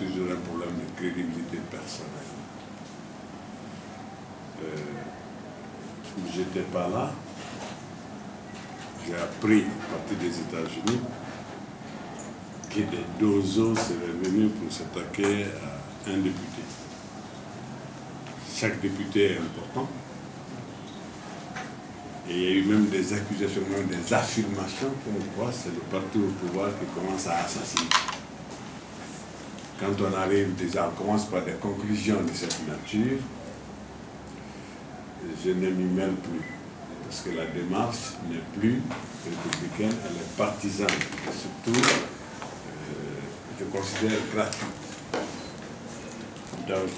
toujours un problème de crédibilité personnelle. J'étais pas là. J'ai appris à partir des États-Unis que des dozos seraient venus pour s'attaquer à un député. Chaque député est important. Et il y a eu même des accusations, même des affirmations comme quoi c'est le parti au pouvoir qui commence à assassiner. Quand on arrive déjà, on commence par des conclusions de cette nature, je ne m'y mêle plus. Parce que la démarche n'est plus républicaine, elle est partisane. Et surtout, je considère gratuite. Donc,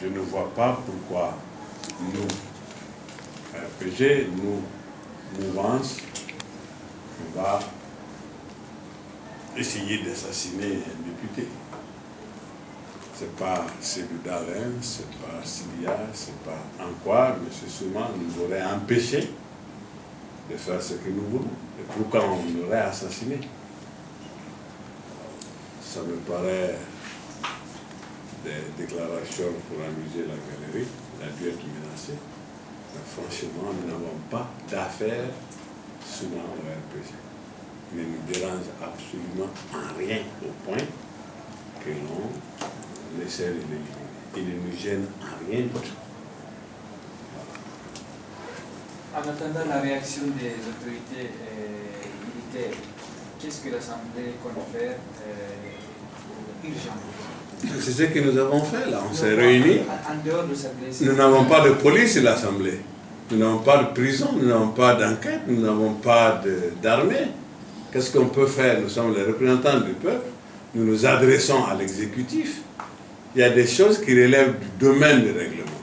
je ne vois pas pourquoi nous, RPG, nous, mouvance, on va essayer d'assassiner un député. Ce n'est pas celui d'Alain, ce n'est pas Syria, ce n'est pas en quoi, mais c'est souvent nous aurait empêché de faire ce que nous voulons. Et pourquoi on l'aurait assassiné? Ça me paraît des déclarations pour amuser la galerie, il a dû être menacé. Mais franchement, nous n'avons pas d'affaires souvent au RPG. Il ne nous dérange absolument en rien au point que l'on essaie de l'éliminer. Il ne nous gêne en rien d'autre. En attendant la réaction des autorités militaires, qu'est-ce que l'Assemblée compte faire urgent? C'est ce que nous avons fait là, on s'est réunis. En dehors de cette blessure. Nous n'avons pas de police à l'Assemblée. Nous n'avons pas de prison, nous n'avons pas d'enquête, nous n'avons pas d'armée. Qu'est-ce qu'on peut faire? Nous sommes les représentants du peuple, nous nous adressons à l'exécutif. Il y a des choses qui relèvent du domaine du règlement.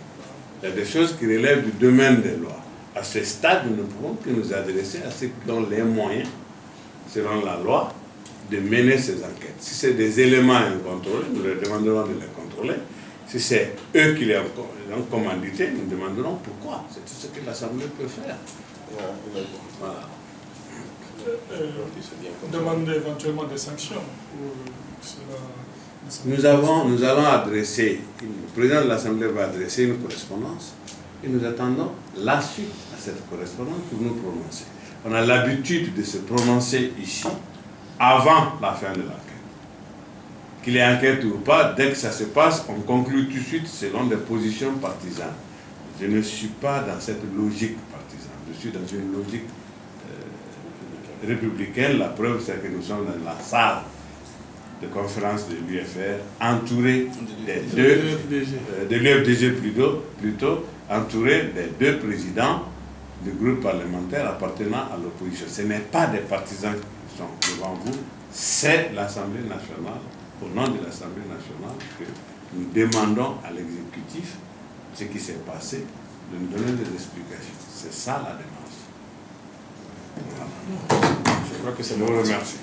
Il y a des choses qui relèvent du domaine des lois. À ce stade, nous ne pouvons que nous adresser à ceux qui ont les moyens, selon la loi, de mener ces enquêtes. Si c'est des éléments incontrôlés, nous leur demanderons de les contrôler. Si c'est eux qui les ont commandités, nous demanderons pourquoi. C'est tout ce que l'Assemblée peut faire. Voilà. Demander éventuellement des sanctions. Nous allons adresser, le président de l'Assemblée va adresser une correspondance et nous attendons la suite à cette correspondance pour nous prononcer. On a l'habitude de se prononcer ici avant la fin de l'enquête. Qu'il y ait enquête ou pas, dès que ça se passe, on conclut tout de suite selon des positions partisanes. Je ne suis pas dans cette logique partisane, je suis dans une logique républicaine. La preuve, c'est que nous sommes dans la salle de conférence de l'UFR, entourés de l'UFDG plutôt, entourés des deux présidents du groupe parlementaire appartenant à l'opposition. Ce n'est pas des partisans qui sont devant vous, c'est l'Assemblée nationale, au nom de l'Assemblée nationale, que nous demandons à l'exécutif ce qui s'est passé, de nous donner des explications. C'est ça la démarche. Voilà. Je crois que c'est Je vous remercie.